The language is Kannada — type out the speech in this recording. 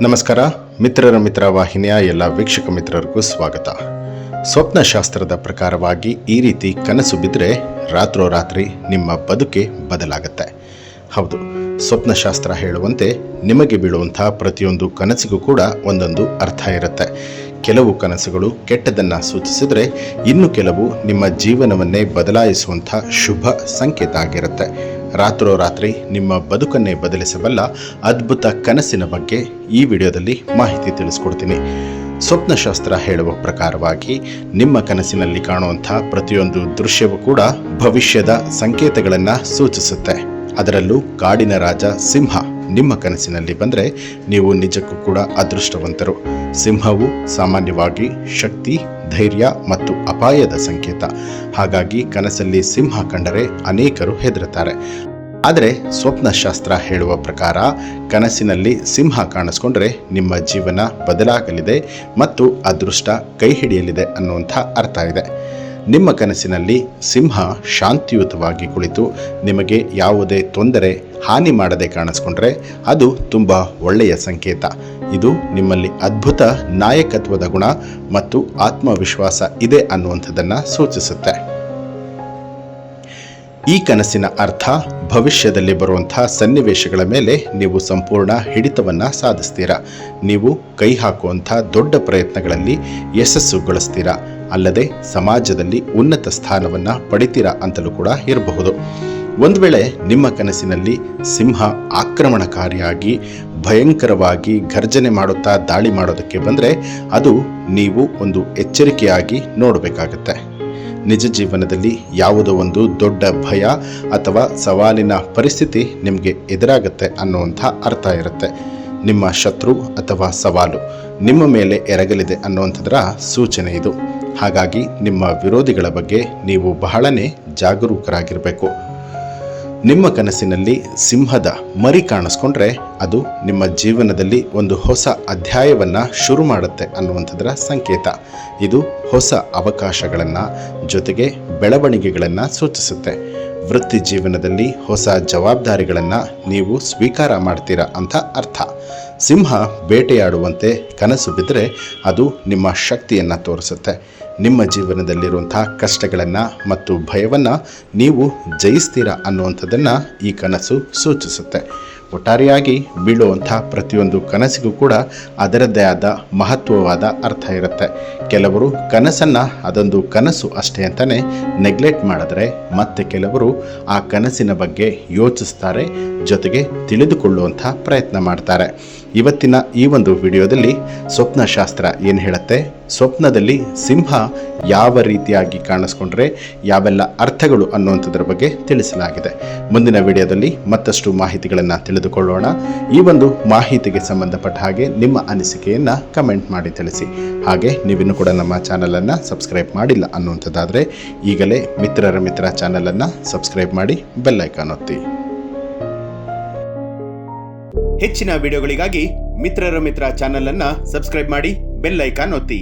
ನಮಸ್ಕಾರ. ಮಿತ್ರರ ಮಿತ್ರ ವಾಹಿನಿಯ ಎಲ್ಲ ವೀಕ್ಷಕ ಮಿತ್ರರಿಗೂ ಸ್ವಾಗತ. ಸ್ವಪ್ನಶಾಸ್ತ್ರದ ಪ್ರಕಾರವಾಗಿ ಈ ರೀತಿ ಕನಸು ಬಿದ್ದರೆ ರಾತ್ರೋರಾತ್ರಿ ನಿಮ್ಮ ಬದುಕೆ ಬದಲಾಗುತ್ತೆ. ಹೌದು, ಸ್ವಪ್ನಶಾಸ್ತ್ರ ಹೇಳುವಂತೆ ನಿಮಗೆ ಬೀಳುವಂಥ ಪ್ರತಿಯೊಂದು ಕನಸಿಗೂ ಕೂಡ ಒಂದೊಂದು ಅರ್ಥ ಇರುತ್ತೆ. ಕೆಲವು ಕನಸುಗಳು ಕೆಟ್ಟದನ್ನು ಸೂಚಿಸಿದರೆ ಇನ್ನು ಕೆಲವು ನಿಮ್ಮ ಜೀವನವನ್ನೇ ಬದಲಾಯಿಸುವಂಥ ಶುಭ ಸಂಕೇತ ಆಗಿರುತ್ತೆ. ರಾತ್ರೋರಾತ್ರಿ ನಿಮ್ಮ ಬದುಕನ್ನೇ ಬದಲಿಸಬಲ್ಲ ಅದ್ಭುತ ಕನಸಿನ ಬಗ್ಗೆ ಈ ವಿಡಿಯೋದಲ್ಲಿ ಮಾಹಿತಿ ತಿಳಿಸ್ಕೊಡ್ತೀನಿ. ಸ್ವಪ್ನಶಾಸ್ತ್ರ ಹೇಳುವ ಪ್ರಕಾರವಾಗಿ ನಿಮ್ಮ ಕನಸಿನಲ್ಲಿ ಕಾಣುವಂಥ ಪ್ರತಿಯೊಂದು ದೃಶ್ಯವೂ ಕೂಡ ಭವಿಷ್ಯದ ಸಂಕೇತಗಳನ್ನು ಸೂಚಿಸುತ್ತೆ. ಅದರಲ್ಲೂ ಕಾಡಿನ ರಾಜ ಸಿಂಹ ನಿಮ್ಮ ಕನಸಿನಲ್ಲಿ ಬಂದರೆ ನೀವು ನಿಜಕ್ಕೂ ಕೂಡ ಅದೃಷ್ಟವಂತರು. ಸಿಂಹವು ಸಾಮಾನ್ಯವಾಗಿ ಶಕ್ತಿ, ಧೈರ್ಯ ಮತ್ತು ಅಪಾಯದ ಸಂಕೇತ. ಹಾಗಾಗಿ ಕನಸಲ್ಲಿ ಸಿಂಹ ಕಂಡರೆ ಅನೇಕರು ಹೆದರುತ್ತಾರೆ. ಆದರೆ ಸ್ವಪ್ನಶಾಸ್ತ್ರ ಹೇಳುವ ಪ್ರಕಾರ ಕನಸಿನಲ್ಲಿ ಸಿಂಹ ಕಾಣಿಸ್ಕೊಂಡ್ರೆ ನಿಮ್ಮ ಜೀವನ ಬದಲಾಗಲಿದೆ ಮತ್ತು ಅದೃಷ್ಟ ಕೈ ಹಿಡಿಯಲಿದೆ ಅನ್ನುವಂಥ ಅರ್ಥ ಇದೆ. ನಿಮ್ಮ ಕನಸಿನಲ್ಲಿ ಸಿಂಹ ಶಾಂತಿಯುತವಾಗಿ ಕುಳಿತು ನಿಮಗೆ ಯಾವುದೇ ತೊಂದರೆ, ಹಾನಿ ಮಾಡದೆ ಕಾಣಿಸ್ಕೊಂಡ್ರೆ ಅದು ತುಂಬ ಒಳ್ಳೆಯ ಸಂಕೇತ. ಇದು ನಿಮ್ಮಲ್ಲಿ ಅದ್ಭುತ ನಾಯಕತ್ವದ ಗುಣ ಮತ್ತು ಆತ್ಮವಿಶ್ವಾಸ ಇದೆ ಅನ್ನುವಂಥದ್ದನ್ನು ಸೂಚಿಸುತ್ತೆ. ಈ ಕನಸಿನ ಅರ್ಥ ಭವಿಷ್ಯದಲ್ಲಿ ಬರುವಂತಹ ಸನ್ನಿವೇಶಗಳ ಮೇಲೆ ನೀವು ಸಂಪೂರ್ಣ ಹಿಡಿತವನ್ನು ಸಾಧಿಸ್ತೀರಾ. ನೀವು ಕೈ ಹಾಕುವಂಥ ದೊಡ್ಡ ಪ್ರಯತ್ನಗಳಲ್ಲಿ ಯಶಸ್ಸುಗೊಳಿಸ್ತೀರಾ. ಅಲ್ಲದೆ ಸಮಾಜದಲ್ಲಿ ಉನ್ನತ ಸ್ಥಾನವನ್ನು ಪಡಿತೀರಾ ಅಂತಲೂ ಕೂಡ ಇರಬಹುದು. ಒಂದು ವೇಳೆ ನಿಮ್ಮ ಕನಸಿನಲ್ಲಿ ಸಿಂಹ ಆಕ್ರಮಣಕಾರಿಯಾಗಿ ಭಯಂಕರವಾಗಿ ಗರ್ಜನೆ ಮಾಡುತ್ತಾ ದಾಳಿ ಮಾಡೋದಕ್ಕೆ ಬಂದರೆ ಅದು ನೀವು ಒಂದು ಎಚ್ಚರಿಕೆಯಾಗಿ ನೋಡಬೇಕಾಗತ್ತೆ. ನಿಜ ಜೀವನದಲ್ಲಿ ಯಾವುದೋ ಒಂದು ದೊಡ್ಡ ಭಯ ಅಥವಾ ಸವಾಲಿನ ಪರಿಸ್ಥಿತಿ ನಿಮಗೆ ಎದುರಾಗುತ್ತೆ ಅನ್ನುವಂಥ ಅರ್ಥ ಇರುತ್ತೆ. ನಿಮ್ಮ ಶತ್ರು ಅಥವಾ ಸವಾಲು ನಿಮ್ಮ ಮೇಲೆ ಎರಗಲಿದೆ ಅನ್ನುವಂಥದ್ರ ಸೂಚನೆ ಇದು. ಹಾಗಾಗಿ ನಿಮ್ಮ ವಿರೋಧಿಗಳ ಬಗ್ಗೆ ನೀವು ಬಹಳನೇ ಜಾಗರೂಕರಾಗಿರಬೇಕು. ನಿಮ್ಮ ಕನಸಿನಲ್ಲಿ ಸಿಂಹದ ಮರಿ ಕಾಣಿಸ್ಕೊಂಡ್ರೆ ಅದು ನಿಮ್ಮ ಜೀವನದಲ್ಲಿ ಒಂದು ಹೊಸ ಅಧ್ಯಾಯವನ್ನು ಶುರು ಮಾಡುತ್ತೆ ಅನ್ನುವಂಥದ್ರ ಸಂಕೇತ. ಇದು ಹೊಸ ಅವಕಾಶಗಳನ್ನು ಜೊತೆಗೆ ಬೆಳವಣಿಗೆಗಳನ್ನು ಸೂಚಿಸುತ್ತೆ. ವೃತ್ತಿ ಜೀವನದಲ್ಲಿ ಹೊಸ ಜವಾಬ್ದಾರಿಗಳನ್ನು ನೀವು ಸ್ವೀಕಾರ ಮಾಡ್ತೀರಾ ಅಂತ ಅರ್ಥ. ಸಿಂಹ ಬೇಟೆಯಾಡುವಂತೆ ಕನಸು ಬಿದ್ದರೆ ಅದು ನಿಮ್ಮ ಶಕ್ತಿಯನ್ನು ತೋರಿಸುತ್ತೆ. ನಿಮ್ಮ ಜೀವನದಲ್ಲಿರುವಂಥ ಕಷ್ಟಗಳನ್ನು ಮತ್ತು ಭಯವನ್ನು ನೀವು ಜಯಿಸ್ತೀರಾ ಅನ್ನುವಂಥದ್ದನ್ನು ಈ ಕನಸು ಸೂಚಿಸುತ್ತೆ. ಒಟ್ಟಾರೆಯಾಗಿ ಬೀಳುವಂಥ ಪ್ರತಿಯೊಂದು ಕನಸಿಗೂ ಕೂಡ ಅದರದ್ದೇ ಆದ ಮಹತ್ವವಾದ ಅರ್ಥ ಇರುತ್ತೆ. ಕೆಲವರು ಕನಸನ್ನು ಅದೊಂದು ಕನಸು ಅಷ್ಟೇ ಅಂತಲೇ ನೆಗ್ಲೆಕ್ಟ್ ಮಾಡಿದ್ರೆ, ಮತ್ತೆ ಕೆಲವರು ಆ ಕನಸಿನ ಬಗ್ಗೆ ಯೋಚಿಸ್ತಾರೆ, ಜೊತೆಗೆ ತಿಳಿದುಕೊಳ್ಳುವಂಥ ಪ್ರಯತ್ನ ಮಾಡ್ತಾರೆ. ಇವತ್ತಿನ ಈ ಒಂದು ವಿಡಿಯೋದಲ್ಲಿ ಸ್ವಪ್ನಶಾಸ್ತ್ರ ಏನು ಹೇಳುತ್ತೆ, ಸ್ವಪ್ನದಲ್ಲಿ ಸಿಂಹ ಯಾವ ರೀತಿಯಾಗಿ ಕಾಣಿಸ್ಕೊಂಡ್ರೆ ಯಾವೆಲ್ಲ ಅರ್ಥಗಳು ಅನ್ನುವಂಥದ್ರ ಬಗ್ಗೆ ತಿಳಿಸಲಾಗಿದೆ. ಮುಂದಿನ ವಿಡಿಯೋದಲ್ಲಿ ಮತ್ತಷ್ಟು ಮಾಹಿತಿಗಳನ್ನು ತಿಳಿದುಕೊಳ್ಳೋಣ. ಈ ಒಂದು ಮಾಹಿತಿಗೆ ಸಂಬಂಧಪಟ್ಟ ಹಾಗೆ ನಿಮ್ಮ ಅನಿಸಿಕೆಯನ್ನು ಕಮೆಂಟ್ ಮಾಡಿ ತಿಳಿಸಿ. ಹಾಗೆ ನೀವಿನ್ನೂ ಕೂಡ ನಮ್ಮ ಚಾನಲನ್ನು ಸಬ್ಸ್ಕ್ರೈಬ್ ಮಾಡಿಲ್ಲ ಅನ್ನುವಂಥದ್ದಾದರೆ ಈಗಲೇ ಮಿತ್ರರ ಮಿತ್ರ ಚಾನಲನ್ನು ಸಬ್ಸ್ಕ್ರೈಬ್ ಮಾಡಿ ಬೆಲ್ ಐಕಾನ್ ಒತ್ತಿ. ಹೆಚ್ಚಿನ ವಿಡಿಯೋಗಳಿಗಾಗಿ ಮಿತ್ರರ ಮಿತ್ರ ಚಾನಲ್ ಅನ್ನು ಸಬ್ಸ್ಕ್ರೈಬ್ ಮಾಡಿ ಬೆಲ್ ಐಕಾನ್ ಒತ್ತಿ.